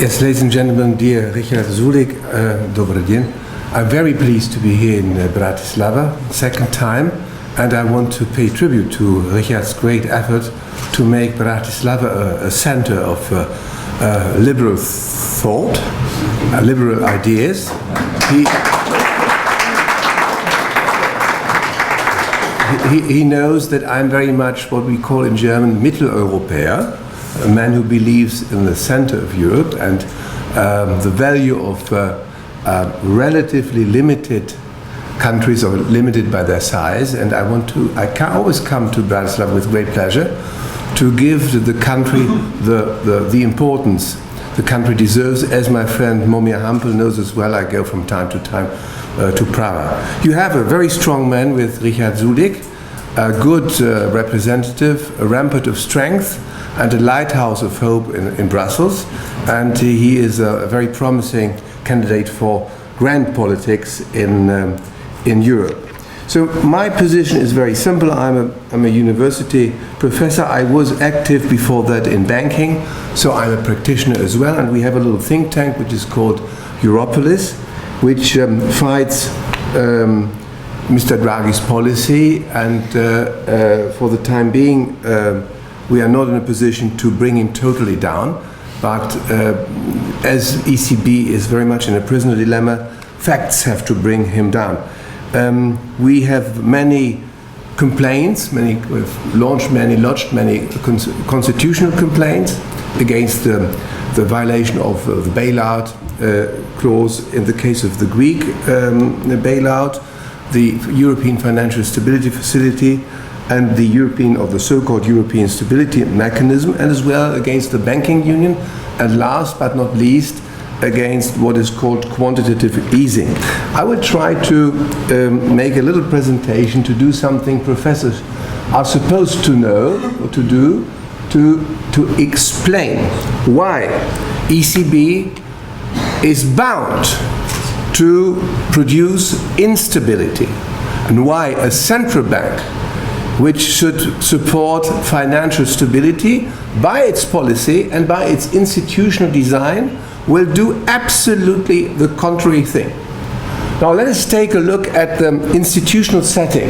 Yes, ladies and gentlemen, dear Richard Sulik, добрый день. I'm very pleased to be here in Bratislava, second time, and I want to pay tribute to Richard's great effort to make Bratislava a center of liberal thought, liberal ideas. He knows that I'm very much what we call in German Mitteleuropäer, a man who believes in the center of Europe and the value of relatively limited countries or limited by their size. And I can always come to Bratislava with great pleasure to give the country the importance the country deserves. As my friend Momir Hampel knows as well, I go from time to time to Prague. You have a very strong man with Richard Sulik, a good representative, a rampart of strength, and a lighthouse of hope in Brussels, and he is a very promising candidate for grand politics in Europe. So my position is very simple. I'm a university professor. I was active before that in banking, so I'm a practitioner as well, and we have a little think tank which is called Europolis, which fights Mr. Draghi's policy, and for the time being we are not in a position to bring him totally down, but as ECB is very much in a prisoner dilemma, facts have to bring him down. We have many complaints, we've lodged many constitutional complaints against the violation of the bailout clause in the case of the Greek bailout, the European Financial Stability Facility, and the so-called European Stability Mechanism, and as well against the banking union, and last but not least against what is called quantitative easing. I will try to make a little presentation to do something professors are supposed to know or to do, to explain why ECB is bound to produce instability, and why a central bank which should support financial stability by its policy and by its institutional design will do absolutely the contrary thing. Now let us take a look at the institutional setting.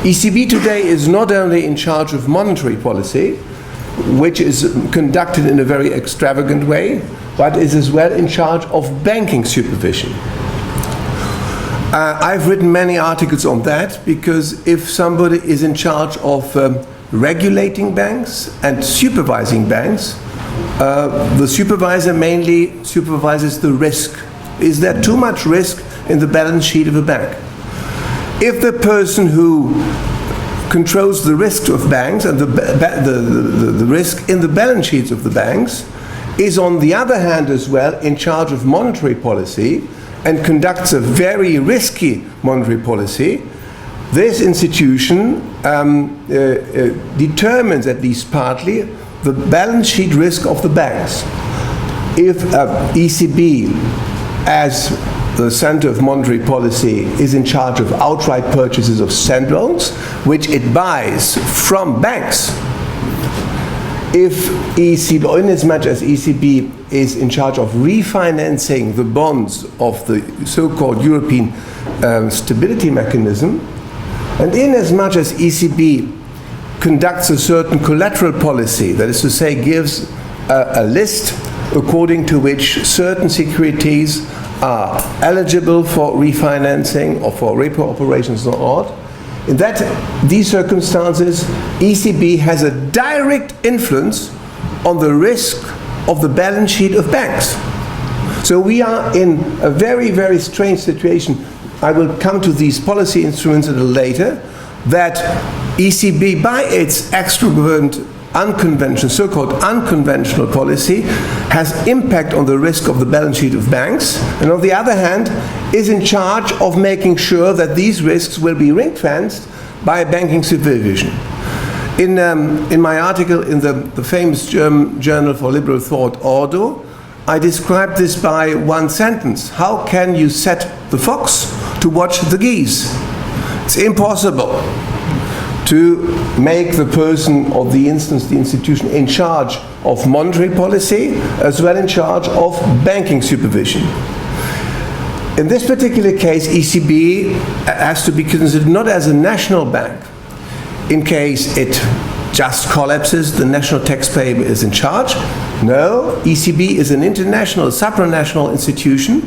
ECB today is not only in charge of monetary policy, which is conducted in a very extravagant way, but is as well in charge of banking supervision. I've written many articles on that, because if somebody is in charge of regulating banks and supervising banks, the supervisor mainly supervises the risk. Is there too much risk in the balance sheet of a bank? If the person who controls the risk of banks and the risk in the balance sheets of the banks is on the other hand as well in charge of monetary policy and conducts a very risky monetary policy, this institution determines at least partly the balance sheet risk of the banks. If ECB, as the center of monetary policy, is in charge of outright purchases of standloans, which it buys from banks, if ECB, or in as much as ECB is in charge of refinancing the bonds of the so-called European Stability Mechanism, and in as much as ECB conducts a certain collateral policy, that is to say, gives a list according to which certain securities are eligible for refinancing or for repo operations or not, in these circumstances, ECB has a direct influence on the risk of the balance sheet of banks. So we are in a very, very strange situation. I will come to these policy instruments a little later, that ECB, by its extravagant, so-called unconventional policy, has impact on the risk of the balance sheet of banks, and on the other hand, is in charge of making sure that these risks will be ring-fenced by banking supervision. In my article in the famous German Journal for Liberal Thought, Ordo, I described this by one sentence. How can you set the fox to watch the geese? It's impossible to make the person or the instance, the institution in charge of monetary policy as well in charge of banking supervision. In this particular case, ECB has to be considered not as a national bank. In case it just collapses, the national taxpayer is in charge. No, ECB is an international, supranational institution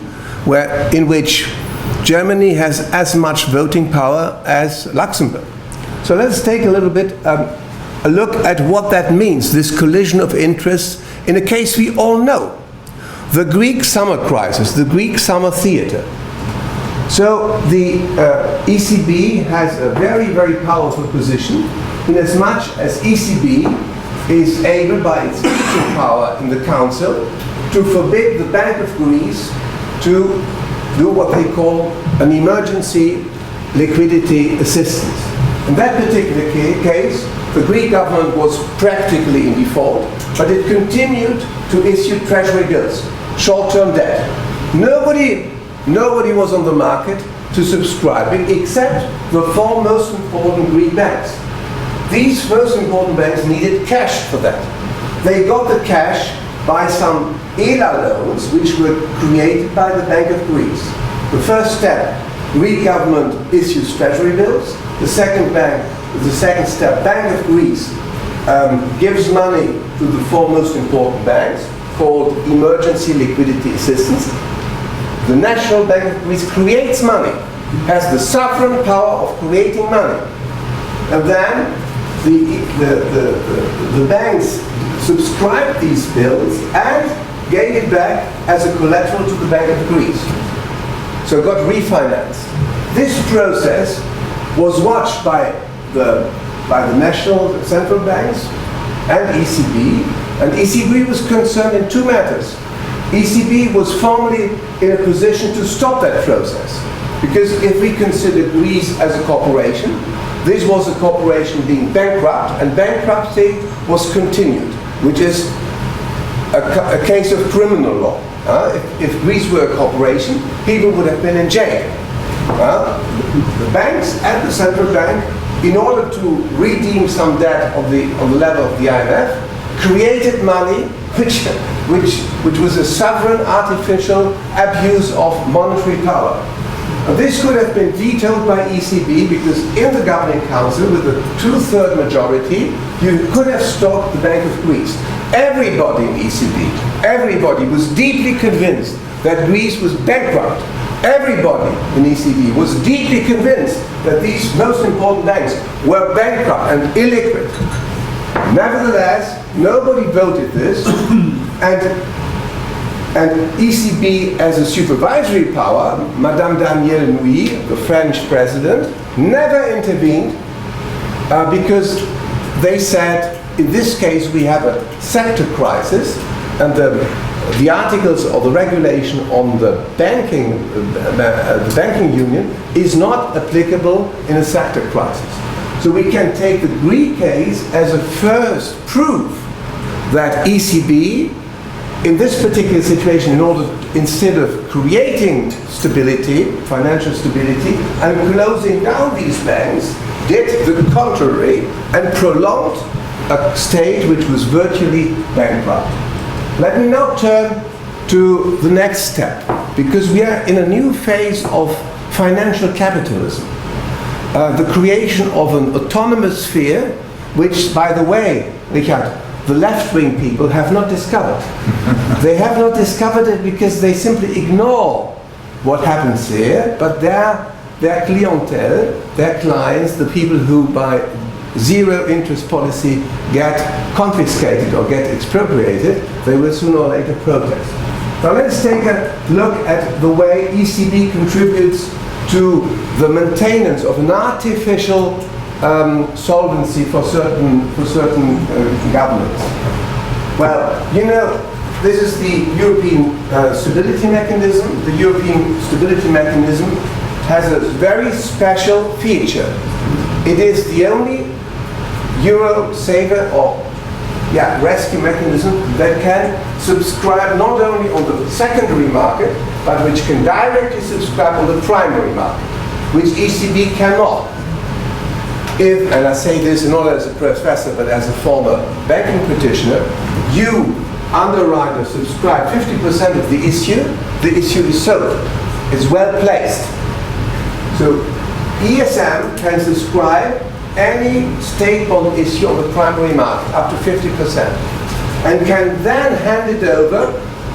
in which Germany has as much voting power as Luxembourg. So let's take a little bit a look at what that means, this collision of interests in a case we all know. The Greek summer crisis, the Greek summer theater. So the ECB has a very, very powerful position in as much as ECB is able by its veto power in the Council to forbid the Bank of Greece to do what they call an emergency liquidity assistance. In that particular case, the Greek government was practically in default, but it continued to issue treasury bills, short-term debt. Nobody was on the market to subscribing except the four most important Greek banks. These most important banks needed cash for that. They got the cash by some ELA loans which were created by the Bank of Greece. The first step, Greek government issues treasury bills. The second step, Bank of Greece gives money to the four most important banks, called emergency liquidity assistance. The National Bank of Greece creates money, has the sovereign power of creating money. And then the banks subscribed these bills and gave it back as a collateral to the Bank of Greece. So it got refinanced. This process was watched by the national central banks and ECB, and ECB was concerned in two matters. ECB was formally in a position to stop that process, because if we consider Greece as a corporation, this was a corporation being bankrupt, and bankruptcy was continued, which is a case of criminal law. If Greece were a corporation, people would have been in jail. The banks and the central bank, in order to redeem some debt on the level of the IMF, created money which was a sovereign artificial abuse of monetary power. And this could have been vetoed by ECB because in the governing council with a 2/3 majority, you could have stopped the Bank of Greece. Everybody in ECB, everybody was deeply convinced that Greece was bankrupt. Everybody in ECB was deeply convinced that these most important banks were bankrupt and illiquid. Nevertheless, nobody voted this, and ECB as a supervisory power, Madame Danielle Nouy, the French president, never intervened because they said, in this case we have a sector crisis, and the articles or the regulation on the banking union is not applicable in a sector crisis. So we can take the Greek case as a first proof that ECB, in this particular situation, instead of creating stability, financial stability, and closing down these banks, did the contrary and prolonged a state which was virtually bankrupt. Let me now turn to the next step, because we are in a new phase of financial capitalism. The creation of an autonomous sphere, which, by the way, Richard, the left-wing people have not discovered. They have not discovered it because they simply ignore what happens here, but their clientele, their clients, the people who by zero interest policy get confiscated or get expropriated, they will sooner or later protest. Now let's take a look at the way ECB contributes to the maintenance of an artificial solvency for certain governments. Well, you know, this is the European Stability Mechanism. The European Stability Mechanism has a very special feature. It is the only euro saver or rescue mechanism that can subscribe not only on the secondary market, but which can directly subscribe on the primary market, which ECB cannot. if, and I say this not as a professor but as a former banking practitioner, you underwrite or subscribe 50% of the issue is sold. It's well placed. So ESM can subscribe any state bond issue on the primary market up to 50% and can then hand it over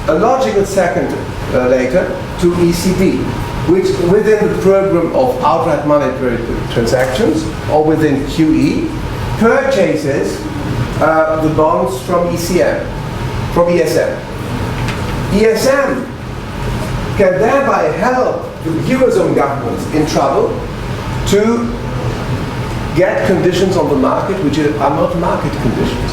a logical second later to ECB, which within the program of outright monetary transactions or within QE purchases the bonds from ESM. ESM can thereby help the Eurozone governments in trouble to get conditions on the market which are not market conditions.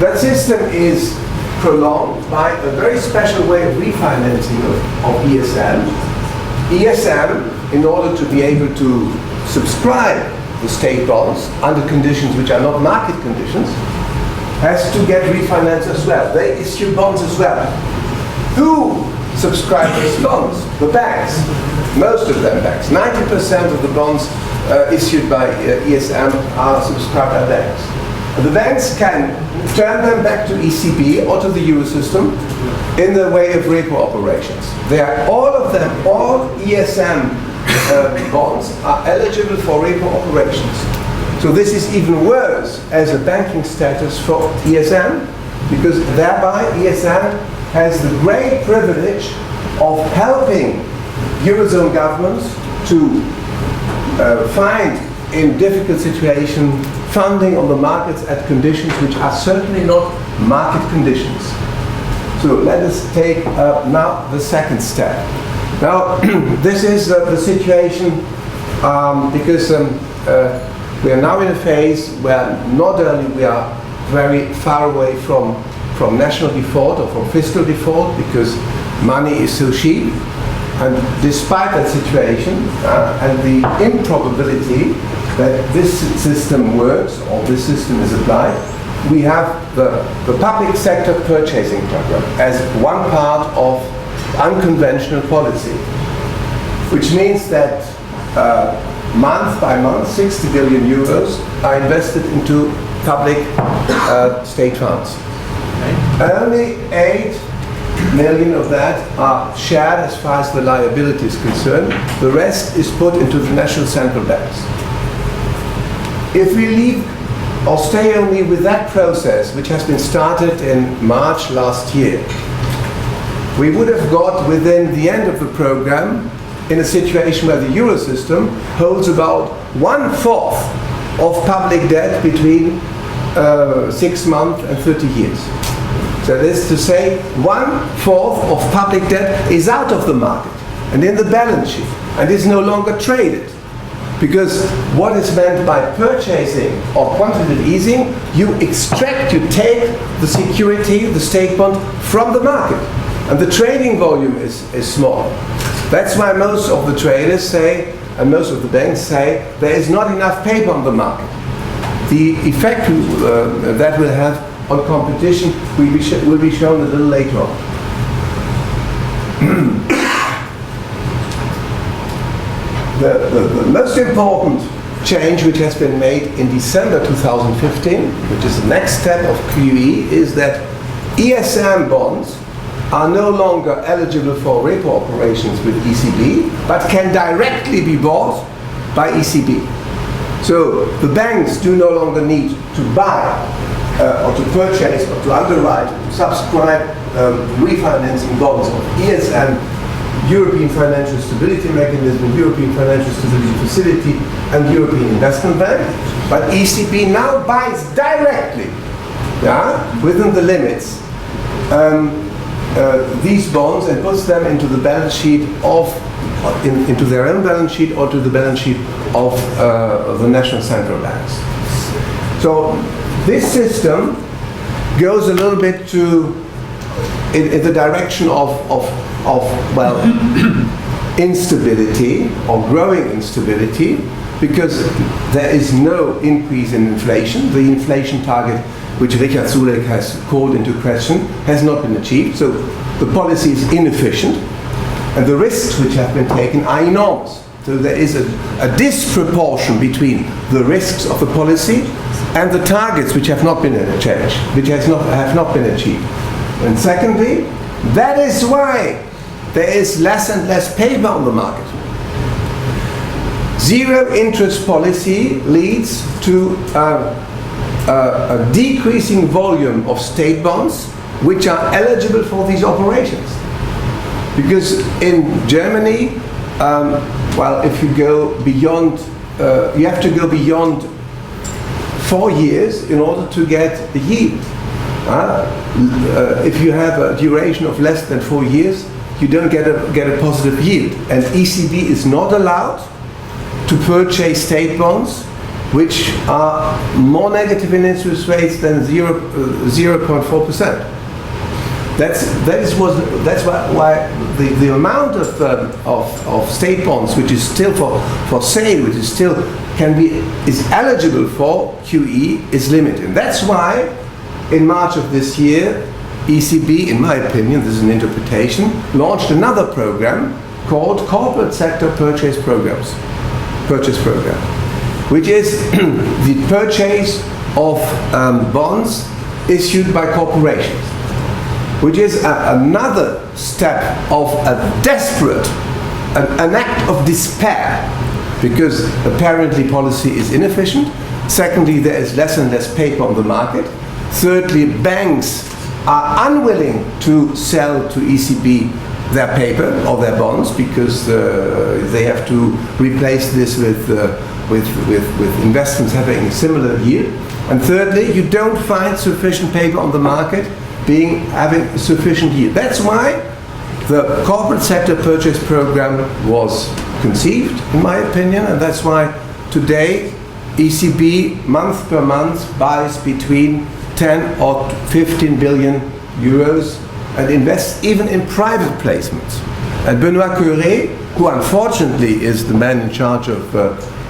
That system is prolonged by a very special way of refinancing of ESM. ESM, in order to be able to subscribe the state bonds under conditions which are not market conditions, has to get refinanced as well. They issue bonds as well. Who subscribe these bonds? The banks. Most of them banks. 90% of the bonds issued by ESM are subscribed by banks. The banks can turn them back to ECB or to the Eurosystem in the way of repo operations. They are all of them, all ESM bonds are eligible for repo operations. So this is even worse as a banking status for ESM, because thereby ESM has the great privilege of helping Eurozone governments to find in difficult situations funding on the markets at conditions which are certainly not market conditions. So let us take now the second step. Now this is the situation because we are now in a phase where not only we are very far away from national default or from fiscal default because money is so cheap, and despite that situation and the improbability that this system works or this system is applied, we have the public sector purchasing program as one part of unconventional policy, which means that month by month 60 billion euros are invested into public state funds. Only 8 million of that are shared as far as the liability is concerned. The rest is put into the national central banks. If we leave or stay only with that process, which has been started in March last year, we would have got within the end of the program in a situation where the Eurosystem holds about 1/4 of public debt between 6 months and 30 years. So that is to say, 1/4 of public debt is out of the market and in the balance sheet and is no longer traded. Because what is meant by purchasing or quantitative easing, you extract, you take the security, the state bond, from the market. And the trading volume is small. That's why most of the traders say, and most of the banks say, there is not enough paper on the market. The effect that will have on competition will be shown a little later on. The most important change which has been made in December 2015, which is the next step of QE, is that ESM bonds are no longer eligible for repo operations with ECB, but can directly be bought by ECB. So the banks do no longer need to buy or to purchase or to underwrite, to subscribe refinancing bonds of ESM, European Financial Stability Mechanism, European Financial Stability Facility, and European Investment Bank. But ECB now buys directly, within the limits, these bonds and puts them into the balance sheet of, into their own balance sheet or to the balance sheet of the national central banks. So this system goes a little bit in the direction of instability or growing instability, because there is no increase in inflation. The inflation target, which Richard Sulek has called into question, has not been achieved. So the policy is inefficient, and the risks which have been taken are enormous. So there is a disproportion between the risks of the policy and the targets which have not been changed, which have not been achieved. And secondly, that is why there is less and less paper on the market. Zero interest policy leads to a decreasing volume of state bonds which are eligible for these operations. Because in Germany, well, if you go beyond, you have to go beyond 4 years in order to get the yield. If you have a duration of less than 4 years, you don't get a positive yield. And ECB is not allowed to purchase state bonds which are more negative in interest rates than 0.4%. That's why the amount of state bonds which is still for sale, which is still is eligible for QE, is limited. And that's why in March of this year, ECB, in my opinion, this is an interpretation, launched another program called Corporate Sector Purchase Program, which is the purchase of bonds issued by corporations, which is another step of a desperate, an act of despair, because apparently policy is inefficient. Secondly, there is less and less paper on the market. Thirdly, banks are unwilling to sell to ECB their paper or their bonds because they have to replace this with investments having a similar yield. And thirdly, you don't find sufficient paper on the market having sufficient yield. That's why the corporate sector purchase program was conceived, in my opinion, and that's why today ECB month per month buys between 10 or 15 billion euros and invests even in private placements. And Benoît Cœuré, who unfortunately is the man in charge of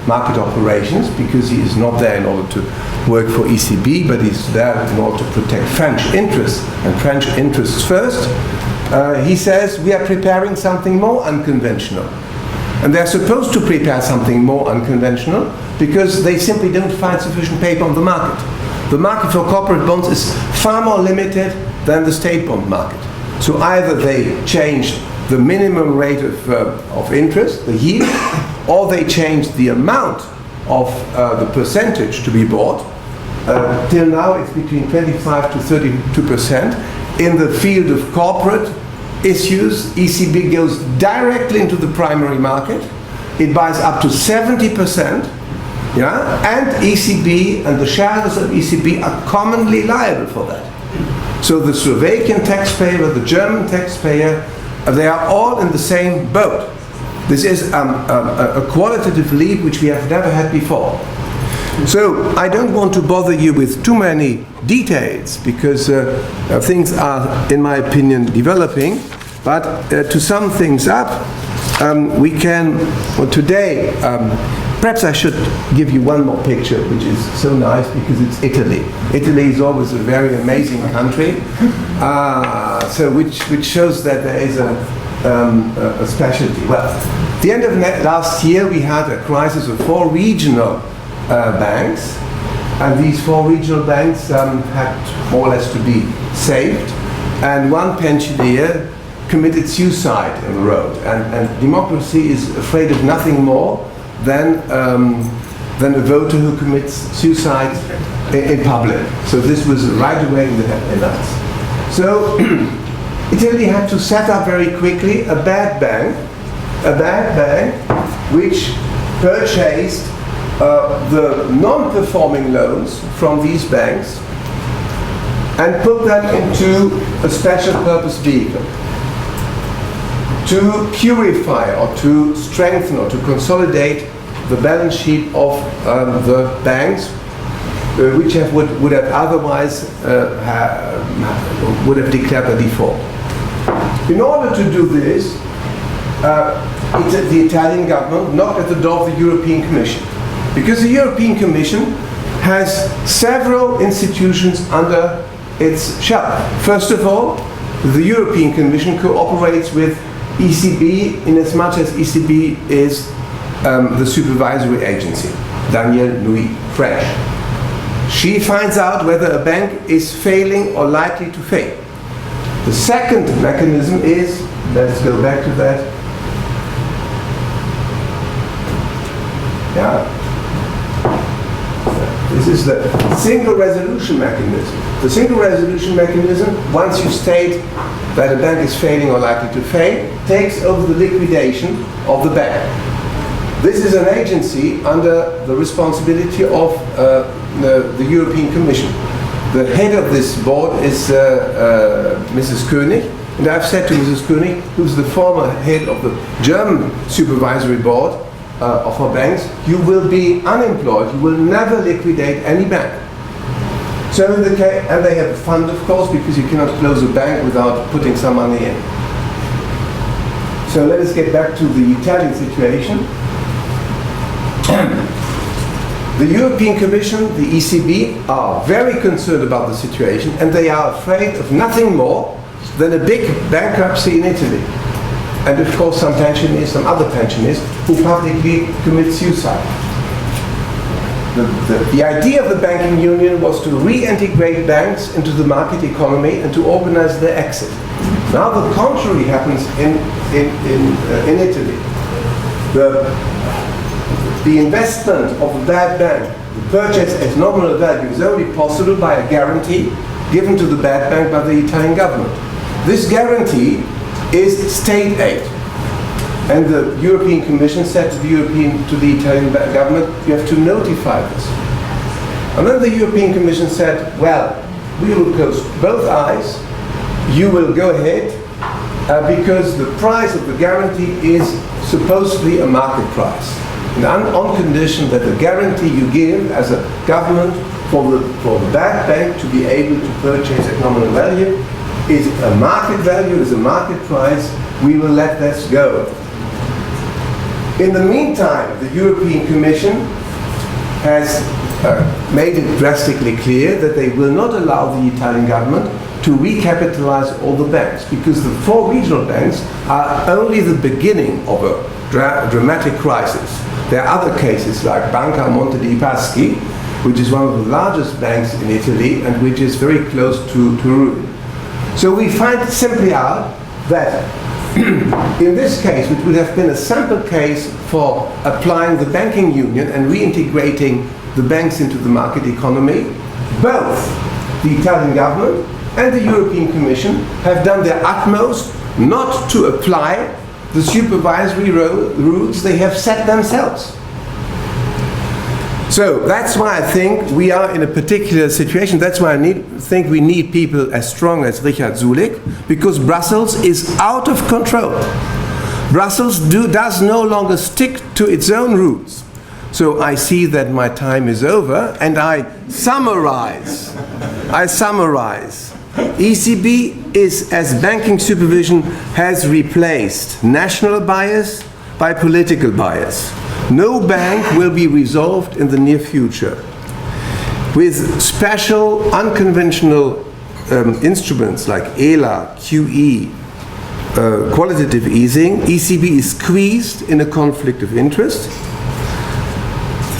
market operations, because he is not there in order to work for ECB, but he's there in order to protect French interests, and French interests first, he says we are preparing something more unconventional. And they're supposed to prepare something more unconventional because they simply don't find sufficient paper on the market. The market for corporate bonds is far more limited than the state bond market. So either they change the minimum rate of interest, the yield, or they change the amount of the percentage to be bought. Till now it's between 25 to 32%. In the field of corporate issues, ECB goes directly into the primary market. It buys up to 70%. Yeah? And ECB and the shareholders of ECB are commonly liable for that. So the Slovakian taxpayer, the German taxpayer, they are all in the same boat. This is a qualitative leap which we have never had before. So I don't want to bother you with too many details because things are, in my opinion, developing. But to sum things up, we can, well, today, perhaps I should give you one more picture, which is so nice because it's Italy. Italy is always a very amazing country, which shows that there is a specialty. Well, at the end of last year, we had a crisis of 4 regional banks, and these 4 regional banks had more or less to be saved, and one pensioner committed suicide on the road, and democracy is afraid of nothing more than a voter who commits suicide in public. So this was right away in the headlines. So Italy had to set up very quickly a bad bank which purchased the non-performing loans from these banks and put them into a special purpose vehicle to purify or to strengthen or to consolidate the balance sheet of the banks which would have otherwise would have declared a default. In order to do this, the Italian government knocked at the door of the European Commission, because the European Commission has several institutions under its shelf. First of all, the European Commission cooperates with ECB in as much as ECB is the supervisory agency, Danielle Nui Fresh. She finds out whether a bank is failing or likely to fail. The second mechanism is, let's go back to that. Yeah. This is the single resolution mechanism. The single resolution mechanism, once you state that a bank is failing or likely to fail, takes over the liquidation of the bank. This is an agency under the responsibility of the European Commission. The head of this board is Mrs. König, and I've said to Mrs. König, who's the former head of the German supervisory board of our banks, you will be unemployed, you will never liquidate any bank. So in the case, and they have a fund, of course, because you cannot close a bank without putting some money in. So let us get back to the Italian situation. The European Commission, the ECB, are very concerned about the situation, and they are afraid of nothing more than a big bankruptcy in Italy. And of course some pensioners, some other pensioners, who publicly commit suicide. The idea of the banking union was to reintegrate banks into the market economy and to organize their exit. Now the contrary happens in Italy. The investment of a bad bank, the purchase at nominal value, is only possible by a guarantee given to the bad bank by the Italian government. This guarantee is state aid. And the European Commission said to the Italian government, you have to notify this. And then the European Commission said, well, we will close both eyes, you will go ahead, because the price of the guarantee is supposedly a market price. And on condition that the guarantee you give as a government for the bad bank to be able to purchase at nominal value is a market value, is a market price, we will let this go. In the meantime, the European Commission has made it drastically clear that they will not allow the Italian government to recapitalize all the banks, because the 4 regional banks are only the beginning of a dramatic crisis. There are other cases like Banca Monte dei Paschi, which is one of the largest banks in Italy and which is very close to ruin. So we find simply out that in this case, which would have been a sample case for applying the banking union and reintegrating the banks into the market economy, both the Italian government and the European Commission have done their utmost not to apply the supervisory rules they have set themselves. So that's why I think we are in a particular situation. That's why I think we need people as strong as Richard Sulik, because Brussels is out of control. Brussels does no longer stick to its own rules. So I see that my time is over, and I summarize. ECB is, as banking supervision, has replaced national bias by political bias. No bank will be resolved in the near future. With special, unconventional instruments like ELA, QE, qualitative easing, ECB is squeezed in a conflict of interest.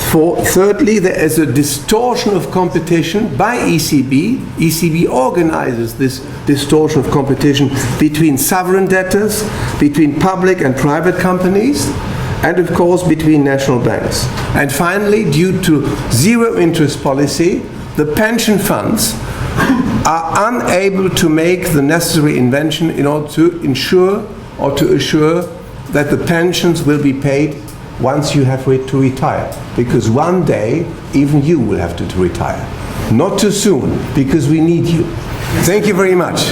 Thirdly, there is a distortion of competition by ECB. ECB organizes this distortion of competition between sovereign debtors, between public and private companies, and of course between national banks. And finally, due to zero interest policy, the pension funds are unable to make the necessary intervention in order to ensure that the pensions will be paid once you have to retire. Because one day, even you will have to retire. Not too soon, because we need you. Thank you very much.